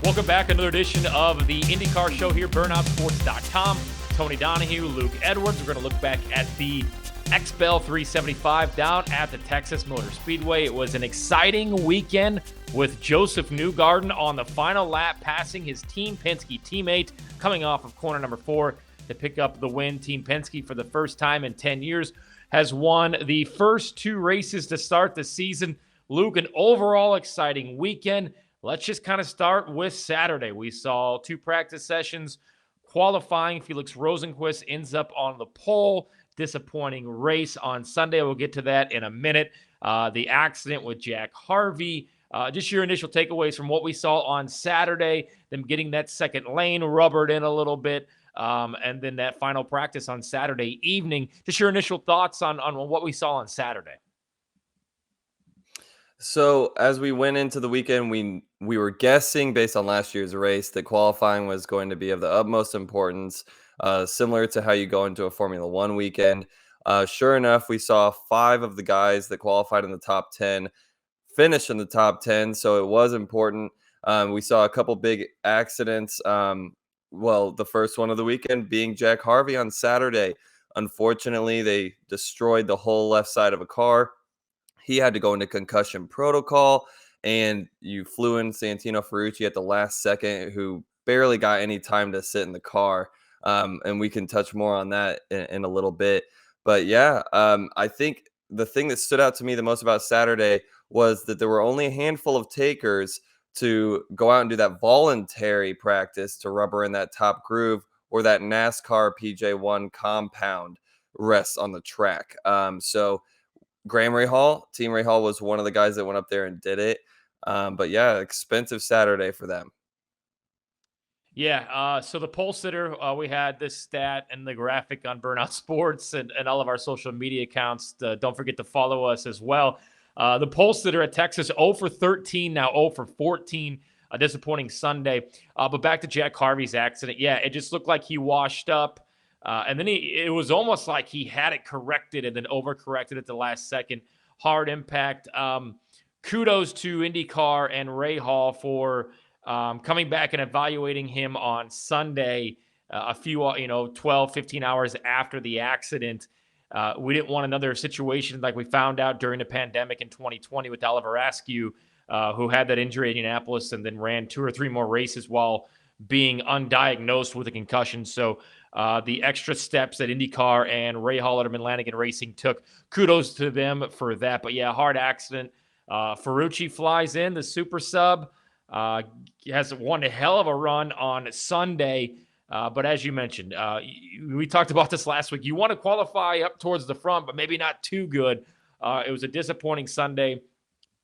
Welcome back. Another edition of the IndyCar show here, burnoutsports.com. Tony Donahue, Luke Edwards. We're going to look back at the XPEL 375 down at the Texas Motor Speedway. It was an exciting weekend with Josef Newgarden on the final lap, passing his Team Penske teammate, coming off of corner number 4 to pick up the win. Team Penske, for the first time in 10 years, has won the first 2 races to start the season. Luke, an overall exciting weekend. Let's just kind of start with Saturday. We saw 2 practice sessions. Qualifying, Felix Rosenqvist ends up on the pole. Disappointing race on Sunday. We'll get to that in a minute. The accident with Jack Harvey. Just your initial takeaways from what we saw on Saturday, them getting that second lane rubbered in a little bit, and then that final practice on Saturday evening. Just your initial thoughts on what we saw on Saturday. So as we went into the weekend, we were guessing based on last year's race that qualifying was going to be of the utmost importance, similar to how you go into a Formula One weekend. Sure enough, we saw 5 of the guys that qualified in the top 10 finish in the top 10, so it was important. We saw a couple big accidents. The first one of the weekend being Jack Harvey on Saturday. Unfortunately, they destroyed the whole left side of a car. He had to go into concussion protocol, and you flew in Santino Ferrucci at the last second, who barely got any time to sit in the car. And we can touch more on that in a little bit. But yeah, I think the thing that stood out to me the most about Saturday was that there were only a handful of takers to go out and do that voluntary practice to rubber in that top groove, or that NASCAR PJ1 compound rests on the track. So Graham Rahal, Team Rahal, was one of the guys that went up there and did it. But yeah, expensive Saturday for them. Yeah, so the pole sitter, we had this stat and the graphic on Burnout Sports and all of our social media accounts. Don't forget to follow us as well. The pole sitter at Texas, 0 for 13, now 0 for 14. A disappointing Sunday. But back to Jack Harvey's accident. Yeah, it just looked like he washed up. And then it was almost like he had it corrected and then overcorrected at the last second. Hard impact. Kudos to IndyCar and Rahal for coming back and evaluating him on Sunday, a few, 12, 15 hours after the accident. We didn't want another situation like we found out during the pandemic in 2020 with Oliver Askew, who had that injury at Indianapolis and then ran 2 or 3 more races while being undiagnosed with a concussion. So the extra steps that IndyCar and Rahal Letterman Lanigan Racing took, kudos to them for that. But yeah, hard accident. Ferrucci flies in, the super sub, has one hell of a run on Sunday. But as you mentioned, we talked about this last week. You want to qualify up towards the front, but maybe not too good. It was a disappointing Sunday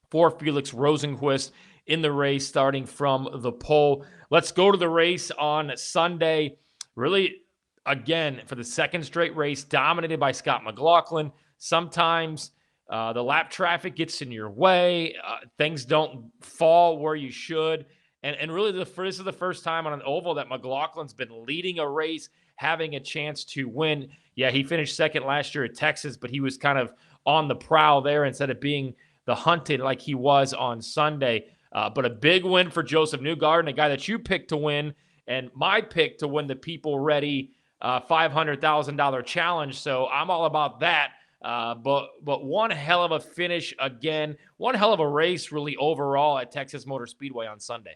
for Felix Rosenqvist in the race, starting from the pole. Let's go to the race on Sunday. Really, again, for the second straight race, dominated by Scott McLaughlin. Sometimes the lap traffic gets in your way. Things don't fall where you should. And really, this is the first time on an oval that McLaughlin's been leading a race, having a chance to win. Yeah, he finished second last year at Texas, but he was kind of on the prowl there instead of being the hunted like he was on Sunday. But a big win for Josef Newgarden, a guy that you picked to win, and my pick to win the People Ready $500,000 challenge. So I'm all about that. But one hell of a finish again, one hell of a race really overall at Texas Motor Speedway on Sunday.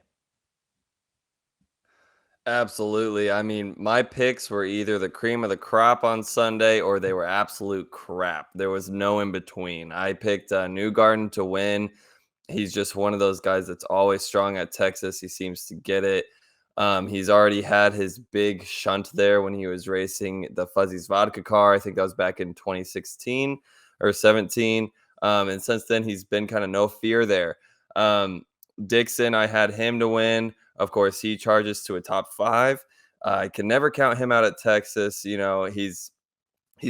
Absolutely. I mean, my picks were either the cream of the crop on Sunday or they were absolute crap. There was no in between. I picked Newgarden to win. He's just one of those guys that's always strong at Texas. He seems to get it. He's already had his big shunt there when he was racing the Fuzzy's Vodka car. I think that was back in 2016 or 17. And since then, he's been kind of no fear there. Dixon, I had him to win. Of course, he charges to a top 5. I can never count him out at Texas. You know, he's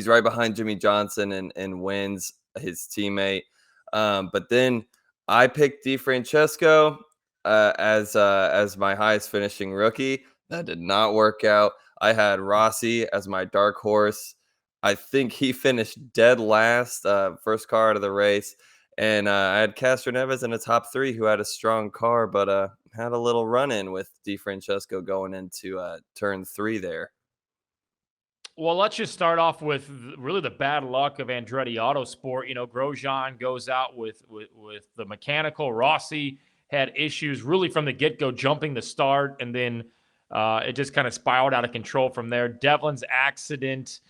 right behind Jimmie Johnson and wins his teammate. But then I picked DeFrancesco as my highest finishing rookie. That did not work out. I had Rossi as my dark horse. I think he finished dead last, first car out of the race. And I had Castroneves in the top 3 who had a strong car, but had a little run in with DeFrancesco going into turn 3 there. Well, let's just start off with really the bad luck of Andretti Autosport. Grosjean goes out with the mechanical. Rossi had issues really from the get go, jumping the start, and then it just kind of spiraled out of control from there. Devlin's accident.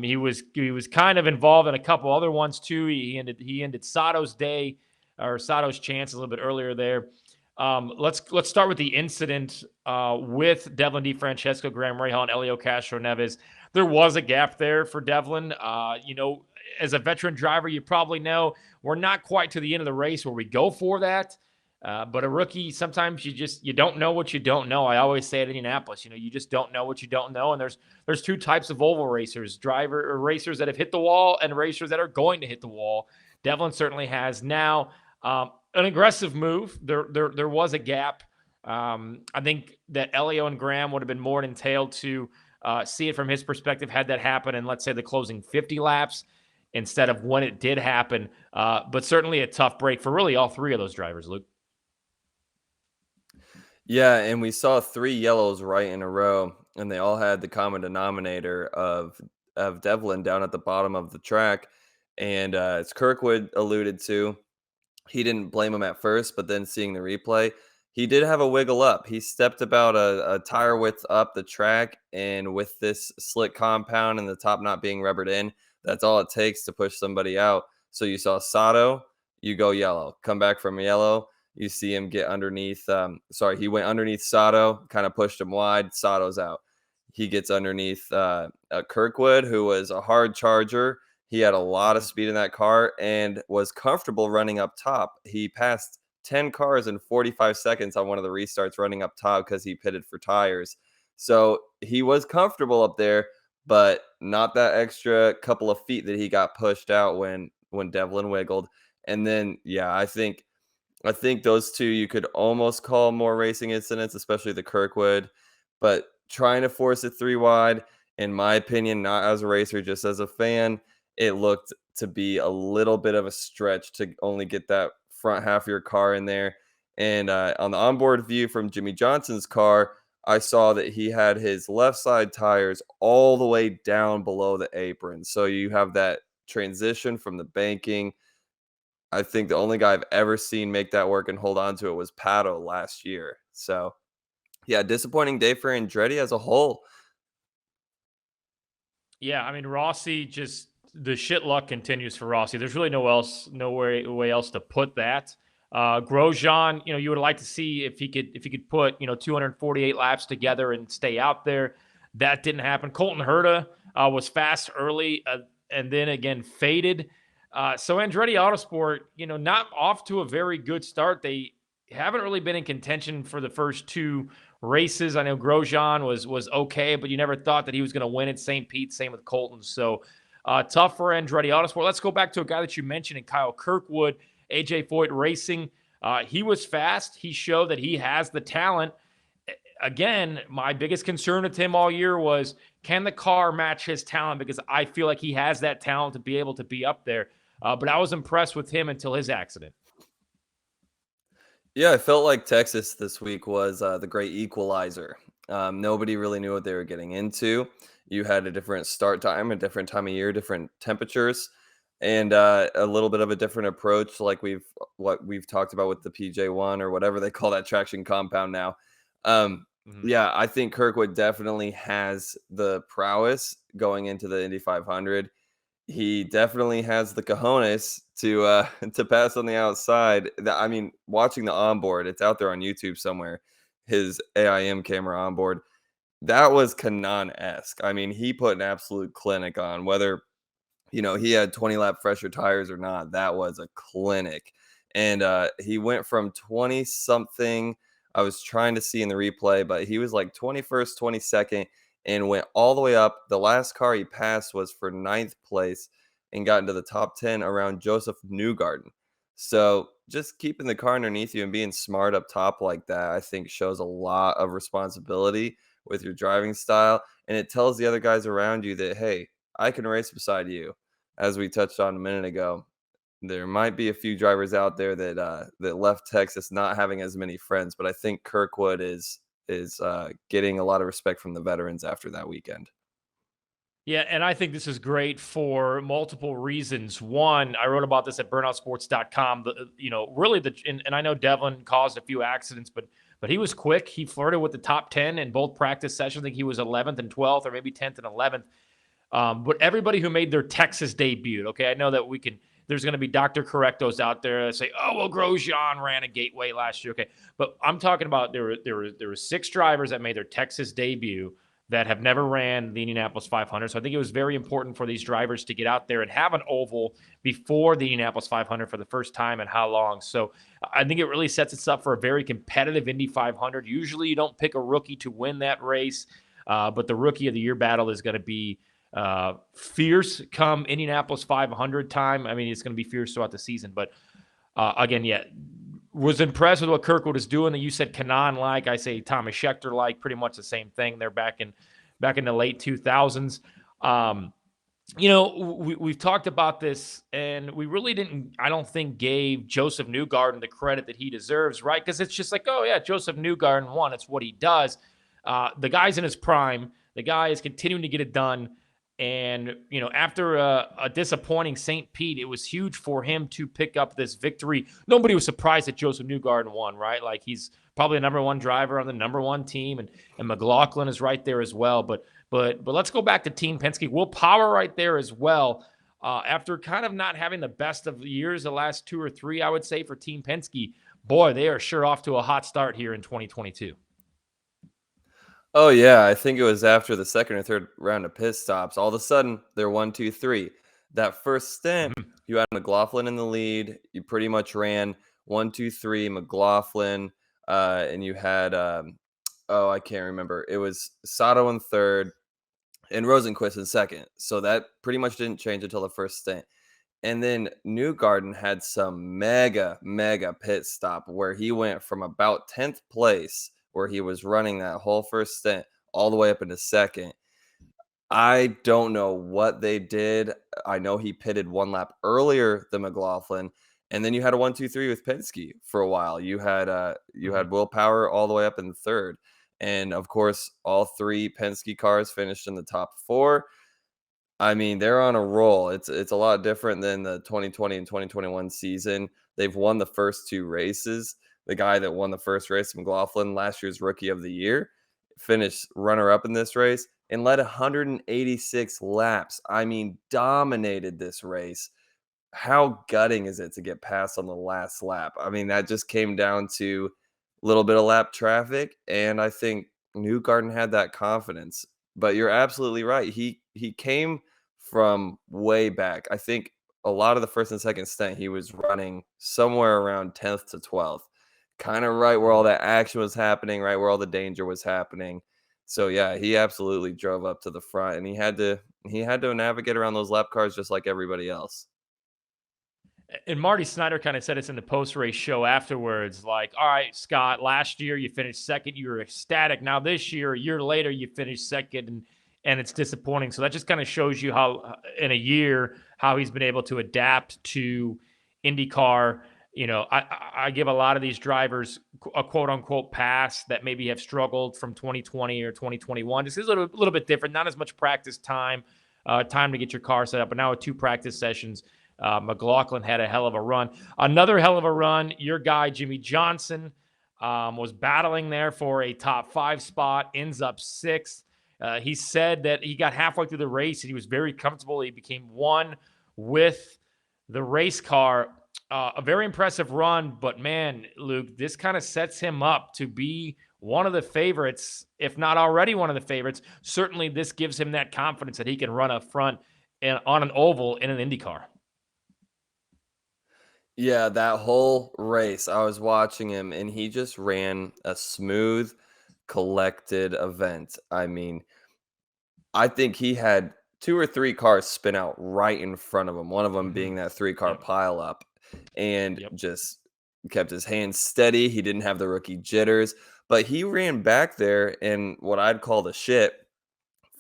He was kind of involved in a couple other ones too. He ended Sato's day or Sato's chance a little bit earlier there. Let's start with the incident with Devlin DeFrancesco, Graham Rahal, and Elio Castro Neves. There was a gap there for Devlin. As a veteran driver, you probably know we're not quite to the end of the race where we go for that. But a rookie, sometimes you don't know what you don't know. I always say at Indianapolis, you just don't know what you don't know. And there's two types of oval racers: racers that have hit the wall and racers that are going to hit the wall. Devlin certainly has now. An aggressive move. There was a gap. I think that Elio and Graham would have been more entailed to see it from his perspective had that happened in, let's say, the closing 50 laps instead of when it did happen. But certainly a tough break for really all three of those drivers, Luke. Yeah, and we saw 3 yellows right in a row, and they all had the common denominator of Devlin down at the bottom of the track. And as Kirkwood alluded to, he didn't blame him at first, but then seeing the replay, he did have a wiggle up. He stepped about a tire width up the track, and with this slick compound and the top not being rubbered in, that's all it takes to push somebody out. So you saw Sato, you go yellow, come back from yellow. You see him get underneath. He went underneath Sato, kind of pushed him wide. Sato's out. He gets underneath Kirkwood, who was a hard charger. He had a lot of speed in that car and was comfortable running up top. He passed 10 cars in 45 seconds on one of the restarts running up top because he pitted for tires. So he was comfortable up there, but not that extra couple of feet that he got pushed out when Devlin wiggled. And then, yeah, I think those two you could almost call more racing incidents, especially the Kirkwood, but trying to force it 3 wide, in my opinion, not as a racer, just as a fan, it looked to be a little bit of a stretch to only get that front half of your car in there. And on the onboard view from Jimmie Johnson's car, I saw that he had his left side tires all the way down below the apron. So you have that transition from the banking. I think the only guy I've ever seen make that work and hold on to it was Pato last year. So, yeah, disappointing day for Andretti as a whole. Yeah, I mean Rossi just the shit luck continues for Rossi. There's really no way else to put that. Grosjean, you would like to see if he could put 248 laps together and stay out there. That didn't happen. Colton Herta was fast early and then again faded. So Andretti Autosport, not off to a very good start. They haven't really been in contention for the first 2 races. I know Grosjean was okay, but you never thought that he was going to win at St. Pete. Same with Colton. So tough for Andretti Autosport. Let's go back to a guy that you mentioned in Kyle Kirkwood, AJ Foyt Racing. He was fast. He showed that he has the talent. Again, my biggest concern with him all year was, can the car match his talent? Because I feel like he has that talent to be able to be up there. But I was impressed with him until his accident. Yeah, I felt like Texas this week was the great equalizer. Nobody really knew what they were getting into. You had a different start time, a different time of year, different temperatures, and a little bit of a different approach, like what we've talked about with the PJ1 or whatever they call that traction compound now. Um, Mhm. yeah, I think Kirkwood definitely has the prowess going into the Indy 500. He definitely has the cojones to to pass on the outside. I mean, watching the onboard, it's out there on YouTube somewhere. His AIM camera onboard, that was Kanan-esque. I mean, he put an absolute clinic on. Whether he had 20 lap fresher tires or not, that was a clinic. And he went from 20 something. I was trying to see in the replay, but he was like 21st, 22nd, and went all the way up. The last car he passed was for 9th place and got into the top 10 around Josef Newgarden. So just keeping the car underneath you and being smart up top like that, I think shows a lot of responsibility with your driving style. And it tells the other guys around you that, hey, I can race beside you, as we touched on a minute ago. There might be a few drivers out there that left Texas not having as many friends, but I think Kirkwood is getting a lot of respect from the veterans after that weekend. Yeah, and I think this is great for multiple reasons. One, I wrote about this at burnoutsports.com. Really and I know Devlin caused a few accidents, but he was quick. He flirted with the top 10 in both practice sessions. I think he was 11th and 12th, or maybe 10th and 11th. But everybody who made their Texas debut, okay, I know that there's going to be Dr. Correctos out there that say, oh, well, Grosjean ran a Gateway last year. Okay. But I'm talking about there were 6 drivers that made their Texas debut that have never ran the Indianapolis 500. So I think it was very important for these drivers to get out there and have an oval before the Indianapolis 500 for the first time in how long. So I think it really sets us up for a very competitive Indy 500. Usually you don't pick a rookie to win that race, but the Rookie of the Year battle is going to be fierce come Indianapolis 500 time. I mean, it's going to be fierce throughout the season, but again, yeah, was impressed with what Kirkwood is doing. That you said Kanan like, I say Thomas Schechter like, pretty much the same thing. They're back in the late 2000s. We've talked about this, and we really didn't, I don't think, gave Josef Newgarden the credit that he deserves, right? Because it's just like, oh yeah, Josef Newgarden won. It's what he does. The guy's in his prime. The guy is continuing to get it done. And, after a disappointing St. Pete, it was huge for him to pick up this victory. Nobody was surprised that Josef Newgarden won, right? Like, he's probably the number one driver on the number one team, and McLaughlin is right there as well. But let's go back to Team Penske. Will Power right there as well. After kind of not having the best of years, the last 2 or 3, I would say, for Team Penske, boy, they are sure off to a hot start here in 2022. Oh yeah, I think it was after the second or third round of pit stops. All of a sudden, they're 1, 2, 3. That first stint, Mhm. you had McLaughlin in the lead. You pretty much ran 1, 2, 3. McLaughlin, and you had oh, I can't remember. It was Sato in third and Rosenquist in second. So that pretty much didn't change until the first stint. And then Newgarden had some mega, mega pit stop where he went from about 10th place, where he was running that whole first stint, all the way up into second. I don't know what they did. I know he pitted 1 lap earlier than McLaughlin, and then you had a 1, 2, 3 with Penske for a while. You had Will Power all the way up in third, and of course, all 3 Penske cars finished in the top 4. I mean, they're on a roll. It's a lot different than the 2020 and 2021 season. They've won the first 2 races. The guy that won the first race, McLaughlin, last year's Rookie of the Year, finished runner-up in this race and led 186 laps. I mean, dominated this race. How gutting is it to get passed on the last lap? I mean, that just came down to a little bit of lap traffic, and I think Newgarden had that confidence. But you're absolutely right. He came from way back. I think a lot of the first and second stint he was running somewhere around 10th to 12th. Kind of right where all that action was happening, right where all the danger was happening. So yeah, he absolutely drove up to the front, and he had to navigate around those lap cars just like everybody else. And Marty Snyder kind of said it's in the post-race show afterwards, like, all right, Scott, last year you finished second, you were ecstatic. Now this year, a year later, you finished second, and it's disappointing. So that just kind of shows you how, in a year, how he's been able to adapt to IndyCar. I give a lot of these drivers a quote unquote pass that maybe have struggled from 2020 or 2021. This is a little bit different, not as much practice time, time to get your car set up, but now with 2 practice sessions. McLaughlin had a hell of a run. Another hell of a run. Your guy, Jimmie Johnson, was battling there for a top 5 spot, ends up 6th. He said that he got halfway through the race and he was very comfortable. He became one with the race car. A very impressive run, but man, Luke, this kind of sets him up to be one of the favorites, if not already one of the favorites. Certainly, this gives him that confidence that he can run up front on an oval in an IndyCar. Yeah, that whole race, I was watching him and he just ran a smooth, collected event. I mean, I think he had 2 or 3 cars spin out right in front of him, one of them Mm-hmm. being that 3-car Yep. pileup, and Yep. just kept his hands steady. He didn't have the rookie jitters, but he ran back there in what I'd call the shit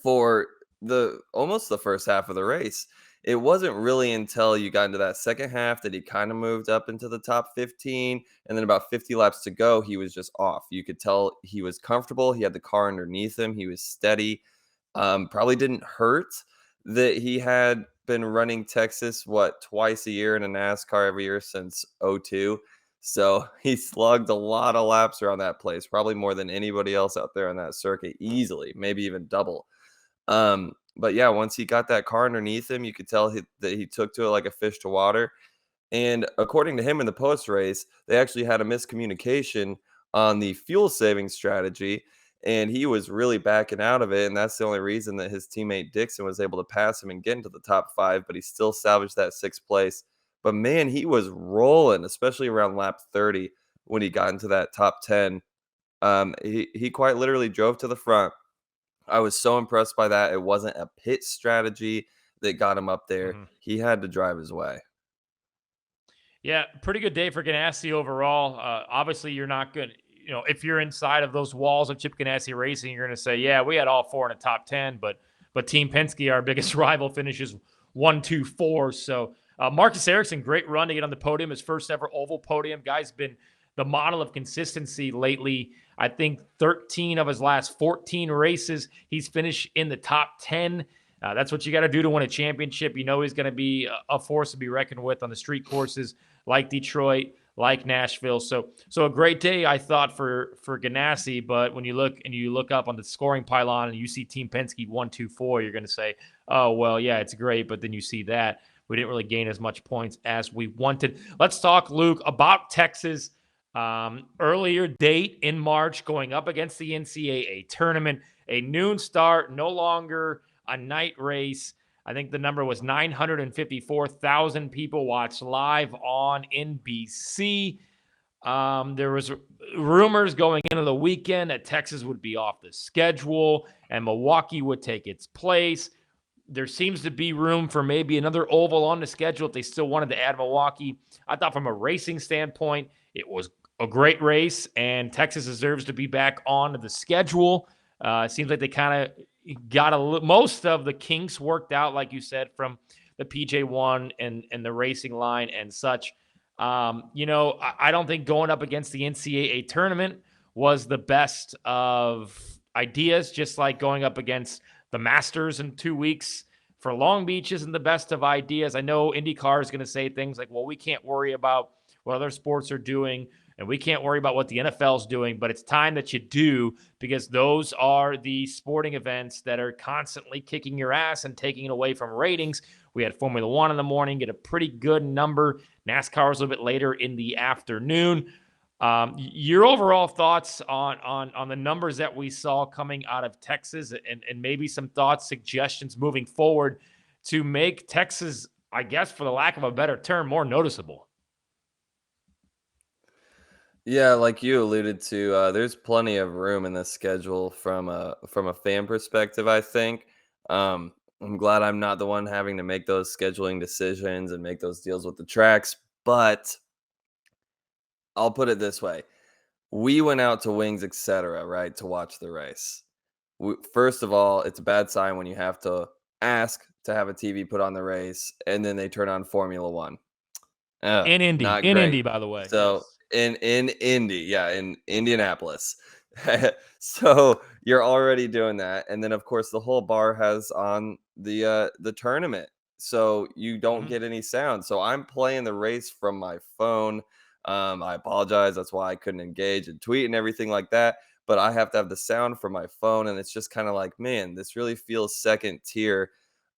for the almost the first half of the race. It wasn't really until you got into that second half that he kind of moved up into the top 15. And then about 50 laps to go, he was just off. You could tell he was comfortable. He had the car underneath him. He was steady. Probably didn't hurt that he had been running Texas, twice a year in a NASCAR every year since '02. So he slugged a lot of laps around that place, probably more than anybody else out there on that circuit, easily, maybe even double. But yeah, once he got that car underneath him, you could tell that he took to it like a fish to water. And according to him in the post race, they actually had a miscommunication on the fuel saving strategy. And he was really backing out of it. And that's the only reason that his teammate Dixon was able to pass him and get into the top five, but he still salvaged that sixth place. But man, he was rolling, especially around lap 30 when he got into that top 10. He quite literally drove to the front. I was so impressed by that. It wasn't a pit strategy that got him up there. Mhm. He had to drive his way. Yeah, pretty good day for Ganassi overall. Obviously, you're not good. If you're inside of those walls of Chip Ganassi Racing, you're going to say, "Yeah, we had all four in the top 10," but Team Penske, our biggest rival, finishes 1, 2, 4. So Marcus Ericsson, great run to get on the podium, his first ever oval podium. Guy's been the model of consistency lately. I think 13 of his last 14 races, he's finished in the top 10. That's what you got to do to win a championship. He's going to be a force to be reckoned with on the street courses like Detroit, like Nashville. So a great day, I thought, for Ganassi. But when you look up on the scoring pylon and you see Team Penske 1, 2, 4, you're going to say, "Oh well, yeah, it's great." But then you see that we didn't really gain as much points as we wanted. Let's talk, Luke, about Texas. Earlier date in March, going up against the NCAA tournament, a noon start, no longer a night race. I think the number was 954,000 people watched live on NBC. There was rumors going into the weekend that Texas would be off the schedule and Milwaukee would take its place. There seems to be room for maybe another oval on the schedule if they still wanted to add Milwaukee. I thought from a racing standpoint, it was a great race, and Texas deserves to be back on the schedule. It seems like they kind of got most of the kinks worked out, like you said, from the PJ1 and the racing line and such. I don't think going up against the NCAA tournament was the best of ideas, just like going up against the Masters in 2 weeks for Long Beach isn't the best of ideas. I know IndyCar is going to say things like, well, we can't worry about what other sports are doing, and we can't worry about what the NFL is doing, but it's time that you do, because those are the sporting events that are constantly kicking your ass and taking it away from ratings. We had Formula One in the morning, get a pretty good number. NASCAR was a little bit later in the afternoon. Your overall thoughts on the numbers that we saw coming out of Texas, and maybe some thoughts, suggestions moving forward to make Texas, I guess, for the lack of a better term, more noticeable. Yeah, like you alluded to, there's plenty of room in the schedule from a fan perspective, I think. I'm glad I'm not the one having to make those scheduling decisions and make those deals with the tracks, but I'll put it this way. We went out to Wings, etc., right, to watch the race. First of all, it's a bad sign when you have to ask to have a TV put on the race and then they turn on Formula One. In Indy, Not great. by the way. So Yes. in Indy, yeah, in Indianapolis. So you're already doing that, and then of course the whole bar has on the tournament, so you don't Mhm. get any sound. So I'm playing the race from my phone. I apologize. That's why I couldn't engage and tweet and everything like that. But I have to have the sound from my phone, and it's just kind of like, man, this really feels second tier.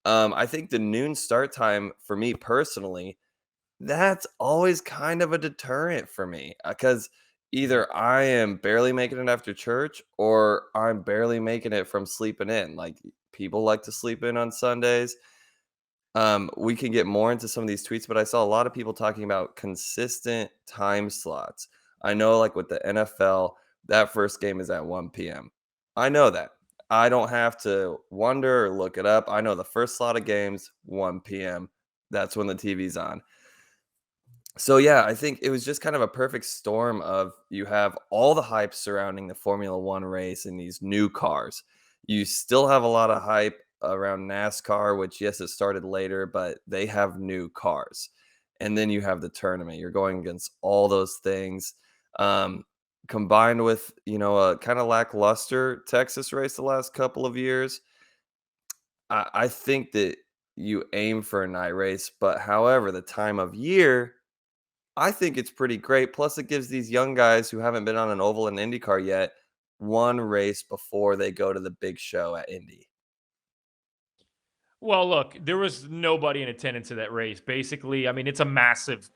I think the noon start time for me personally, that's always kind of a deterrent for me, because Mhm. either I am barely making it after church or I'm barely making it from sleeping in. Like, people like to sleep in on Sundays. We can get more into some of these tweets, but I saw a lot of people talking about consistent time slots. I know, like with the NFL, that first game is at 1 p.m. I know that. I don't have to wonder or look it up. I know the first slot of games, 1 p.m. That's when the TV's on. So yeah, I think it was just kind of a perfect storm of, you have all the hype surrounding the Formula One race and these new cars. You still have a lot of hype around NASCAR, which yes, it started later, but they have new cars. And then you have the tournament. You're going against all those things. Um, Combined with, a kind of lackluster Texas race the last couple of years, I think that you aim for a night race, but however, the time of year, I think it's pretty great. Plus, it gives these young guys who haven't been on an oval in IndyCar yet one race before they go to the big show at Indy. Well, look, there was nobody in attendance at that race. Basically, I mean, it's a massive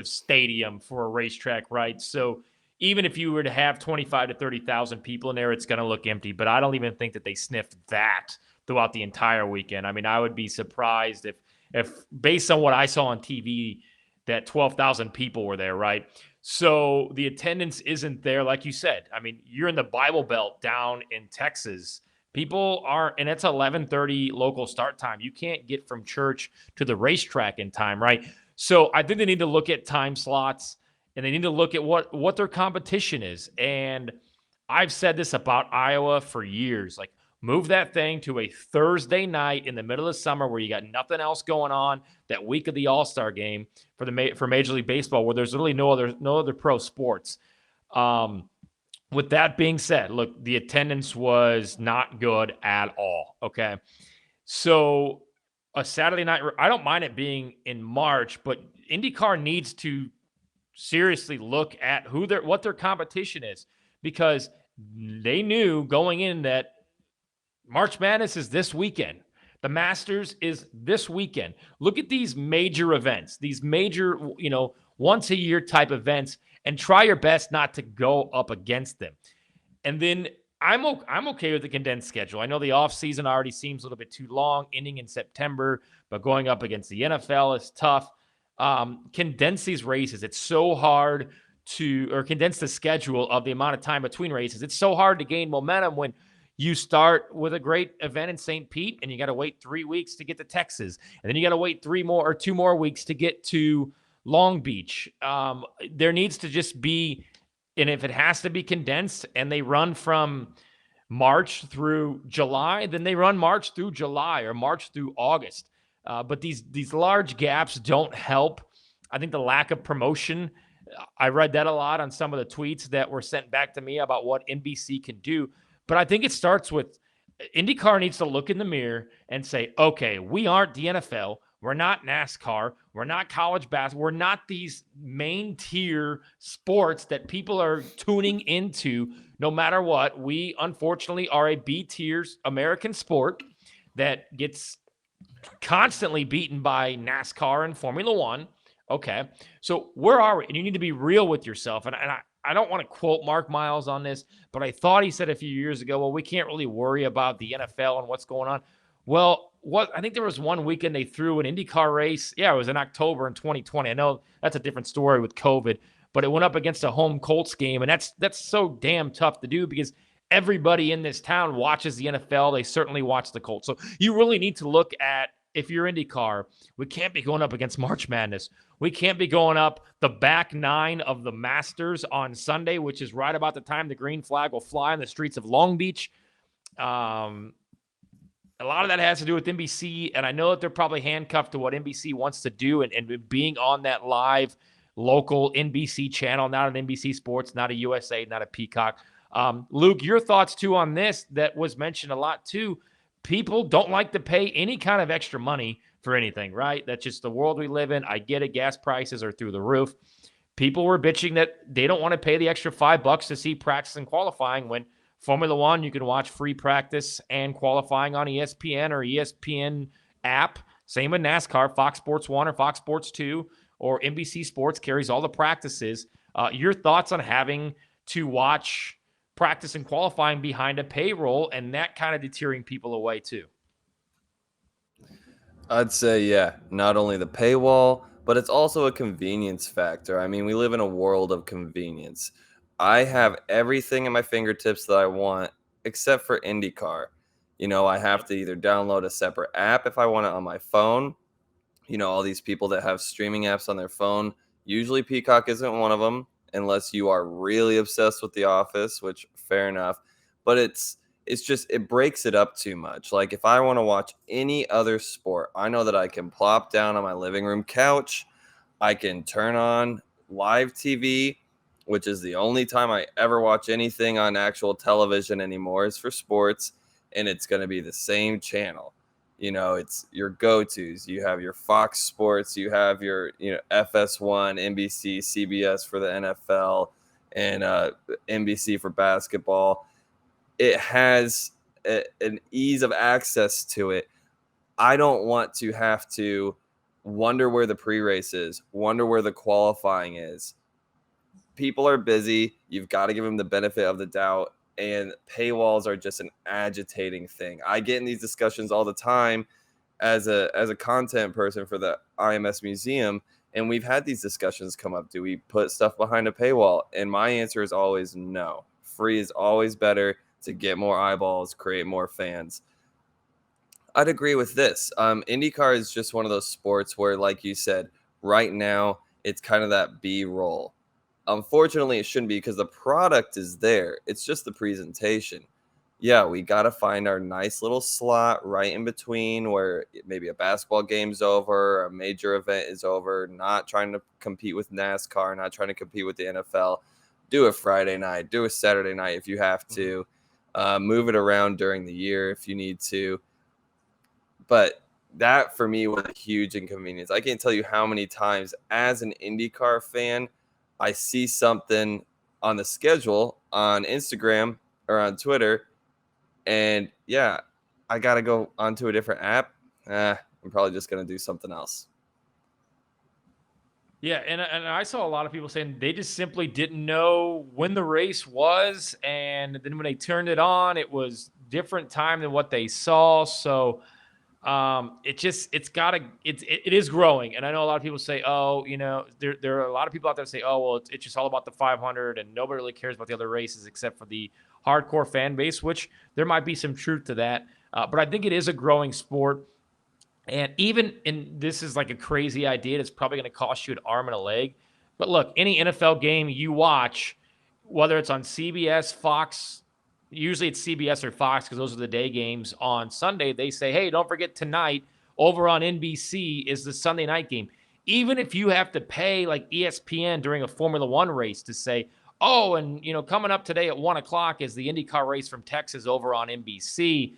stadium for a racetrack, right? So even if you were to have 25 to 30,000 people in there, it's going to look empty. But I don't even think that they sniffed that throughout the entire weekend. I mean, I would be surprised if based on what I saw on TV, that 12,000 people were there, right? So the attendance isn't there, like you said. I mean, you're in the Bible Belt down in Texas. People are, and it's 11:30 local start time. You can't get from church to the racetrack in time, right? So I think they need to look at time slots, and they need to look at what their competition is. And I've said this about Iowa for years. Like, move that thing to a Thursday night in the middle of summer where you got nothing else going on. That week of the All-Star game for Major League Baseball, where there's really no other pro sports. Um, with that being said, look, the attendance was not good at all. Okay. So a Saturday night, I don't mind it being in March, but IndyCar needs to seriously look at what their competition is, because they knew going in that March Madness is this weekend. The Masters is this weekend. Look at these major events, these major, once a year type events, and try your best not to go up against them. And then I'm okay with the condensed schedule. I know the offseason already seems a little bit too long, ending in September, but going up against the NFL is tough. Condense these races. It's so hard or condense the schedule of the amount of time between races. It's so hard to gain momentum when you start with a great event in St. Pete and you got to wait 3 weeks to get to Texas. And then you got to wait 2 more weeks to get to Long Beach. There needs to just be, and if it has to be condensed and they run from March through July, then they run March through July or March through August. But these large gaps don't help. I think the lack of promotion, I read that a lot on some of the tweets that were sent back to me about what NBC can do. But I think it starts with IndyCar needs to look in the mirror and say, okay, we aren't the NFL. We're not NASCAR. We're not college basketball. We're not these main tier sports that people are tuning into no matter what. We, unfortunately, are a B tier American sport that gets constantly beaten by NASCAR and Formula One. Okay, so where are we? And you need to be real with yourself. And I don't want to quote Mark Miles on this, but I thought he said a few years ago, well, we can't really worry about the NFL and what's going on. Well, I think there was one weekend they threw an IndyCar race. Yeah, it was in October in 2020. I know that's a different story with COVID, but it went up against a home Colts game, and that's so damn tough to do because everybody in this town watches the NFL. They certainly watch the Colts. So you really need to look at, if you're IndyCar, we can't be going up against March Madness. We can't be going up the back nine of the Masters on Sunday, which is right about the time the green flag will fly on the streets of Long Beach. A lot of that has to do with NBC, and I know that they're probably handcuffed to what NBC wants to do, and being on that live local NBC channel, not an NBC Sports, not a USA, not a Peacock. Luke, your thoughts too on this that was mentioned a lot too. People don't like to pay any kind of extra money for anything, right? That's just the world we live in. I get it. Gas prices are through the roof. People were bitching that they don't want to pay the extra $5 to see practice and qualifying when Formula One, you can watch free practice and qualifying on ESPN or ESPN app. Same with NASCAR, Fox Sports 1 or Fox Sports 2 or NBC Sports carries all the practices. Your thoughts on having to watch practice and qualifying behind a payroll and that kind of deterring people away too? I'd say, yeah, not only the paywall, but it's also a convenience factor. I mean, we live in a world of convenience. I have everything at my fingertips that I want except for IndyCar. I have to either download a separate app if I want it on my phone. All these people that have streaming apps on their phone. Usually Peacock isn't one of them unless you are really obsessed with The Office, which fair enough. But it's it's just, it breaks it up too much. Like if I want to watch any other sport, I know that I can plop down on my living room couch. I can turn on live TV, which is the only time I ever watch anything on actual television anymore is for sports. And it's going to be the same channel. It's your go-tos. You have your Fox Sports, you have your, FS1, NBC, CBS for the NFL, and NBC for basketball. It has an ease of access to it. I don't want to have to wonder where the pre-race is, wonder where the qualifying is. People are busy. You've got to give them the benefit of the doubt. And paywalls are just an agitating thing. I get in these discussions all the time as a content person for the IMS Museum, and we've had these discussions come up. Do we put stuff behind a paywall? And my answer is always no. Free is always better to get more eyeballs, create more fans. I'd agree with this. IndyCar is just one of those sports where, like you said, right now it's kind of that B-roll. Unfortunately, it shouldn't be because the product is there. It's just the presentation. Yeah, we got to find our nice little slot right in between where maybe a basketball game's over, a major event is over, not trying to compete with NASCAR, not trying to compete with the NFL. Do a Friday night, do a Saturday night if you have to. Move it around during the year if you need to. But that for me was a huge inconvenience. I can't tell you how many times as an IndyCar fan, I see something on the schedule on Instagram or on Twitter, and yeah, I got to go onto a different app. I'm probably just going to do something else. Yeah, and I saw a lot of people saying they just simply didn't know when the race was, and then when they turned it on, it was different time than what they saw. So it is growing. And I know a lot of people say, oh, there are a lot of people out there that say, oh, well, it's just all about the 500 and nobody really cares about the other races except for the hardcore fan base, which there might be some truth to that. But I think it is a growing sport. And this is like a crazy idea. It's probably going to cost you an arm and a leg. But look, any NFL game you watch, whether it's on CBS, Fox, usually it's CBS or Fox because those are the day games. On Sunday, they say, hey, don't forget tonight over on NBC is the Sunday night game. Even if you have to pay like ESPN during a Formula One race to say, oh, and coming up today at 1 o'clock is the IndyCar race from Texas over on NBC.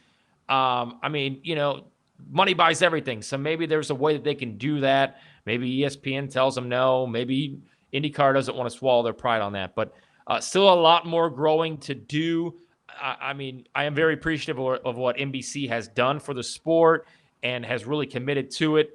Money buys everything. So maybe there's a way that they can do that. Maybe ESPN tells them no. Maybe IndyCar doesn't want to swallow their pride on that. But still a lot more growing to do. I am very appreciative of what NBC has done for the sport and has really committed to it.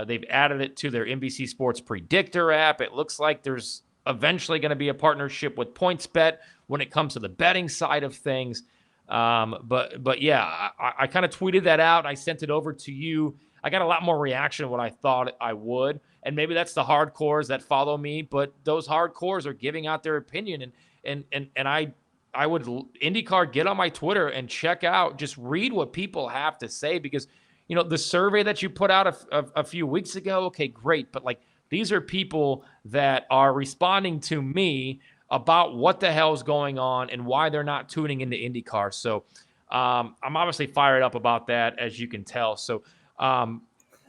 They've added it to their NBC Sports Predictor app. It looks like there's eventually going to be a partnership with PointsBet when it comes to the betting side of things. But yeah, I kind of tweeted that out. I sent it over to you. I got a lot more reaction than what I thought I would. And maybe that's the hardcores that follow me, but those hardcores are giving out their opinion. And I would IndyCar, get on my Twitter and check out, just read what people have to say, because, the survey that you put out a few weeks ago, okay, great. But like, these are people that are responding to me about what the hell's going on and why they're not tuning into IndyCar. So I'm obviously fired up about that, as you can tell. So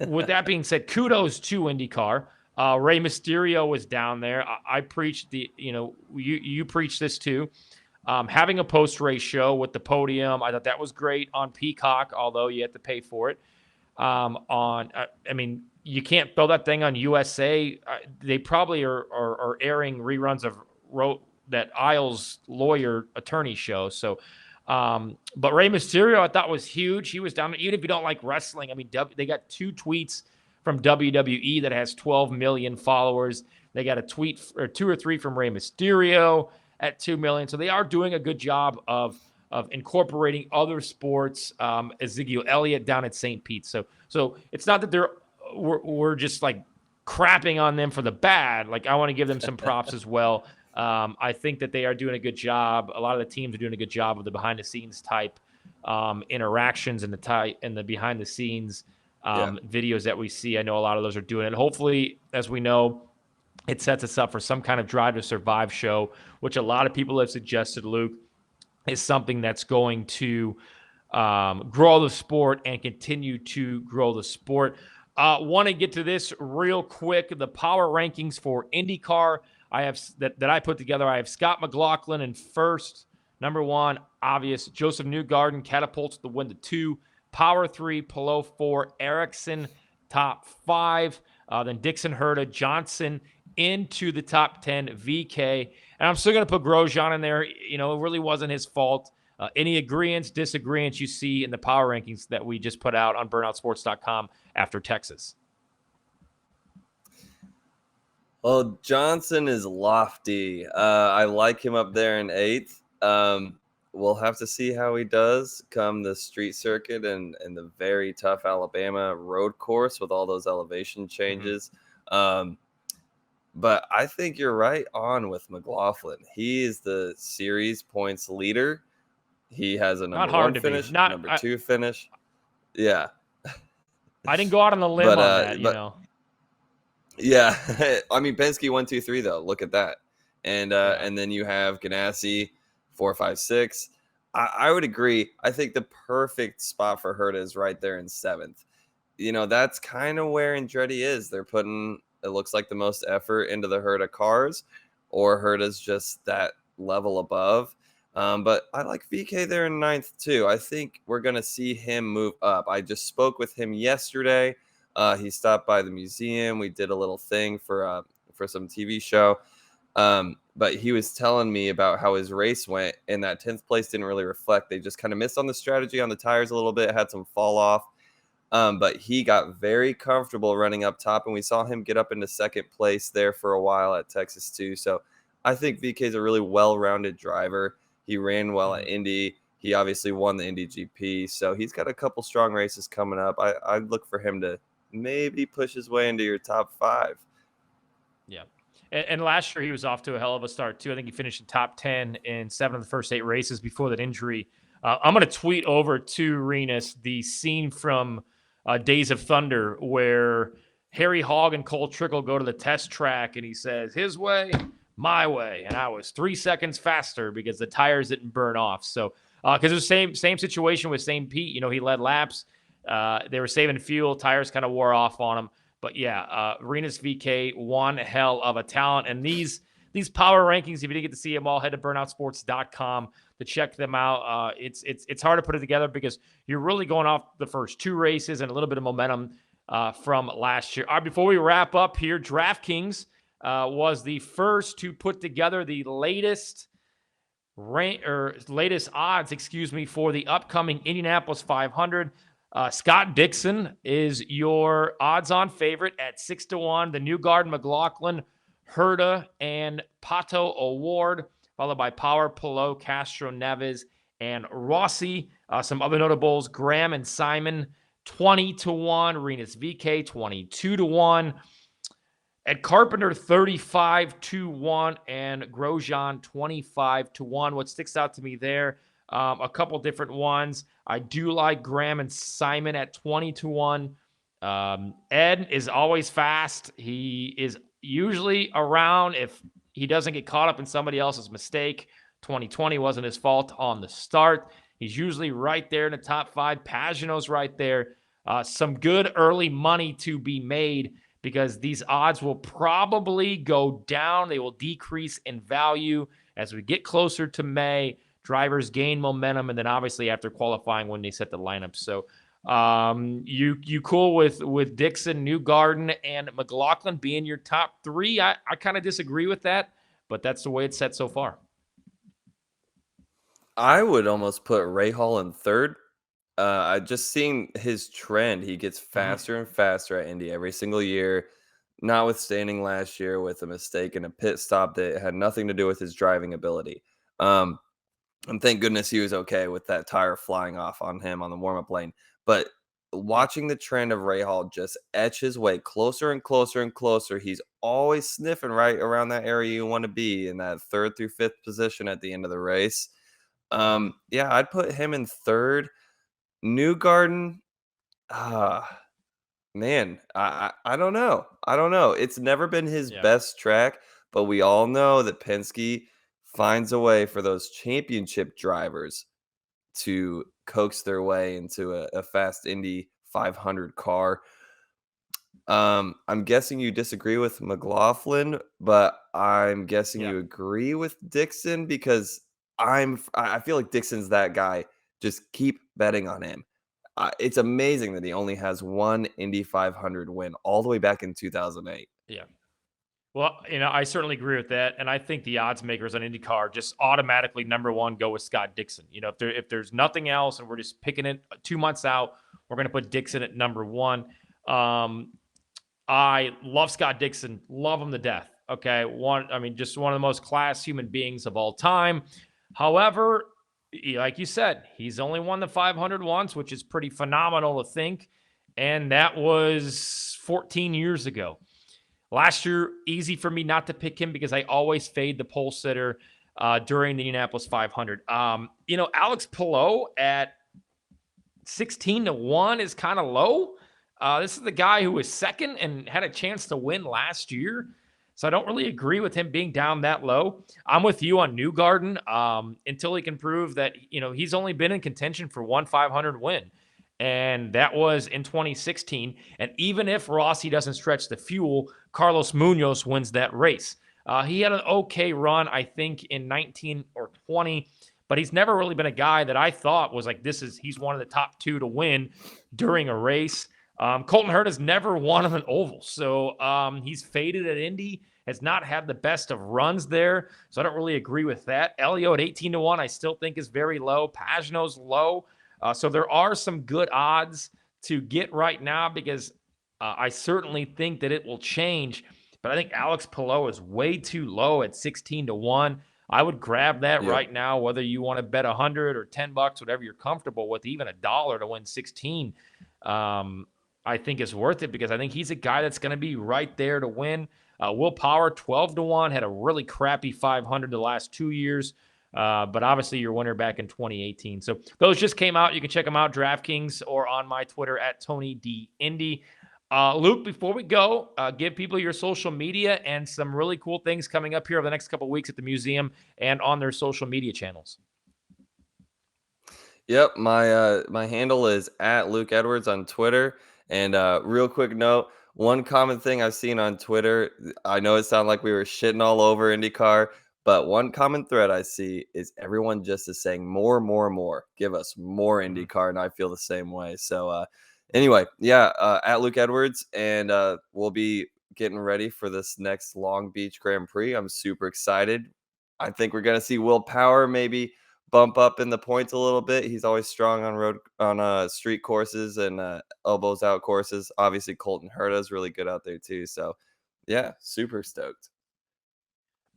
with that being said, kudos to IndyCar. Rey Mysterio was down there. I preached you preached this too. Having a post-race show with the podium, I thought that was great on Peacock, although you have to pay for it. You can't throw that thing on USA. They probably are airing reruns of that Isles lawyer attorney show. So, but Rey Mysterio, I thought was huge. He was down. Even if you don't like wrestling, they got 2 tweets from WWE that has 12 million followers. They got a tweet or 2 or 3 from Rey Mysterio at 2 million. So they are doing a good job of incorporating other sports. Ezekiel Elliott down at St. Pete. So it's not that we're just like crapping on them for the bad. Like, I want to give them some props as well. I think that they are doing a good job. A lot of the teams are doing a good job of the behind the scenes type interactions and the behind the scenes videos that we see. I know a lot of those are doing it. Hopefully, as we know, it sets us up for some kind of Drive to Survive show, which a lot of people have suggested, Luke. is something that's going to grow the sport and continue to grow the sport. Want to get to this real quick. The power rankings for IndyCar I have that I put together. I have Scott McLaughlin in first. Number one, obvious. Josef Newgarden catapults the win to 2. Power 3, Palou 4, Ericsson top 5. Then Dixon, Herta, Johnson into the top 10, VK. And I'm still going to put Grosjean in there. It really wasn't his fault. Any agreements, disagreements you see in the power rankings that we just put out on burnoutsports.com after Texas? Well, Johnson is lofty. I like him up there in 8th. We'll have to see how he does come the street circuit and the very tough Alabama road course with all those elevation changes. But I think you're right on with McLaughlin. He is the series points leader. He has a number 1 finish, number 2 finish. Yeah. I didn't go out on the limb on that, Yeah. I mean, Penske 1, 2, 3, though. Look at that. And then you have Ganassi 4, 5, 6. I would agree. I think the perfect spot for Herta is right there in 7th. That's kind of where Andretti is. They're putting, it looks like, the most effort into the Herta cars, or Herta's just that level above. But I like VK there in 9th too. I think we're going to see him move up. I just spoke with him yesterday. He stopped by the museum. We did a little thing for some TV show. But he was telling me about how his race went, and that 10th place didn't really reflect. They just kind of missed on the strategy on the tires a little bit, had some fall off. But he got very comfortable running up top, and we saw him get up into 2nd place there for a while at Texas too. So I think VK is a really well-rounded driver. He ran well at Indy. He obviously won the Indy GP. So he's got a couple strong races coming up. I'd look for him to maybe push his way into your top 5. Yeah. And last year he was off to a hell of a start too. I think he finished in top 10 in 7 of the first 8 races before that injury. I'm going to tweet over to Renus the scene from Days of Thunder where Harry Hogg and Cole Trickle go to the test track and he says, his way, my way. And I was 3 seconds faster because the tires didn't burn off. So, because it was the same situation with St. Pete. He led laps. They were saving fuel. Tires kind of wore off on him. But yeah, Renus VK, one hell of a talent. And these power rankings, if you didn't get to see them all, head to burnoutsports.com to check them out. It's hard to put it together because you're really going off the first 2 races and a little bit of momentum from last year. All right, before we wrap up here, DraftKings was the first to put together the latest odds, for the upcoming Indianapolis 500. Scott Dixon is your odds-on favorite at 6-1. The Newgarden, McLaughlin, Herta, and Pato O'Ward, followed by Power, Palou, Castro, Neves, and Rossi. Some other notables: Graham and Simon, 20-1. Renus VK, 22-1. At Carpenter, 35-1, and Grosjean, 25-1. What sticks out to me there, a couple different ones. I do like Graham and Simon at 20-1. Ed is always fast. He is usually around if he doesn't get caught up in somebody else's mistake. 2020 wasn't his fault on the start. He's usually right there in the top 5. Pagano's right there. Some good early money to be made because these odds will probably go down. They will decrease in value as we get closer to May. Drivers gain momentum, and then obviously after qualifying when they set the lineup. So you cool with Dixon, Newgarden, and McLaughlin being your top 3? I kind of disagree with that, but that's the way it's set so far. I would almost put Rahal in 3rd. I just seeing his trend. He gets faster and faster at Indy every single year, notwithstanding last year with a mistake in a pit stop that had nothing to do with his driving ability. And thank goodness he was okay with that tire flying off on him on the warm-up lane. But watching the trend of Rahal just etch his way closer and closer and closer, he's always sniffing right around that area you want to be in that 3rd through 5th position at the end of the race. Yeah, I'd put him in 3rd. Newgarden, man, I don't know. It's never been his best track, but we all know that Penske finds a way for those championship drivers to coax their way into a fast Indy 500 car. I'm guessing you disagree with McLaughlin, but I'm guessing Yeah. you agree with Dixon because I feel like Dixon's that guy. Just keep betting on him. It's amazing that he only has one Indy 500 win all the way back in 2008. Yeah. Well, I certainly agree with that, and I think the odds makers on IndyCar just automatically number one go with Scott Dixon. If there's nothing else, and we're just picking it 2 months out, we're going to put Dixon at number one. I love Scott Dixon, love him to death. Okay, just one of the most class human beings of all time. However, like you said, he's only won the 500 once, which is pretty phenomenal to think, and that was 14 years ago. Last year, easy for me not to pick him because I always fade the pole sitter during the Indianapolis 500. Alex Palou at 16-1 is kind of low. This is the guy who was second and had a chance to win last year. So I don't really agree with him being down that low. I'm with you on Newgarden until he can prove that, he's only been in contention for one 500 win. And that was in 2016. And even if Rossi doesn't stretch the fuel, Carlos Munoz wins that race. He had an okay run, I think, in 19 or 20, but he's never really been a guy that I thought was like, he's one of the top two to win during a race. Colton Herta has never won on an oval. So he's faded at Indy, has not had the best of runs there. So I don't really agree with that. Elio at 18-1, I still think is very low. Pagano's low. So there are some good odds to get right now because I certainly think that it will change. But I think Alex Palou is way too low at 16-1. I would grab that right now, whether you want to bet 100 or $10, whatever you're comfortable with, even $1 to win 16. I think is worth it because I think he's a guy that's going to be right there to win. Will Power 12-1 had a really crappy 500 the last 2 years. But obviously your winner back in 2018. So those just came out. You can check them out, DraftKings or on my Twitter at TonyDIndy. Luke, before we go, give people your social media and some really cool things coming up here over the next couple of weeks at the museum and on their social media channels. Yep, my handle is at Luke Edwards on Twitter. And real quick note, one common thing I've seen on Twitter, I know it sounded like we were shitting all over IndyCar, but one common thread I see is everyone just is saying more, more, more. Give us more IndyCar, and I feel the same way. So anyway, at Luke Edwards, and we'll be getting ready for this next Long Beach Grand Prix. I'm super excited. I think we're going to see Will Power maybe bump up in the points a little bit. He's always strong on street courses and elbows out courses. Obviously, Colton Herta is really good out there too. So yeah, super stoked.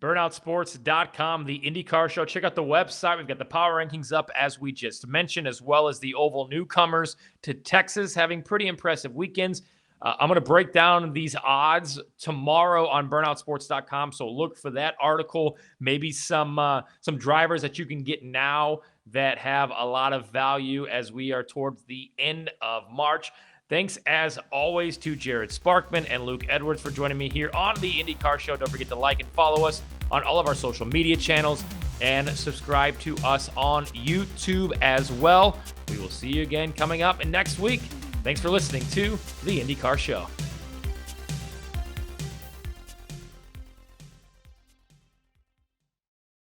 Burnoutsports.com, the IndyCar show. Check out the website. We've got the power rankings up, as we just mentioned, as well as the oval newcomers to Texas having pretty impressive weekends. I'm going to break down these odds tomorrow on burnoutsports.com, so look for that article. Maybe some drivers that you can get now that have a lot of value as we are towards the end of March. Thanks, as always, to Jared Sparkman and Luke Edwards for joining me here on the IndyCar Show. Don't forget to like and follow us on all of our social media channels and subscribe to us on YouTube as well. We will see you again coming up next week. Thanks for listening to the IndyCar Show.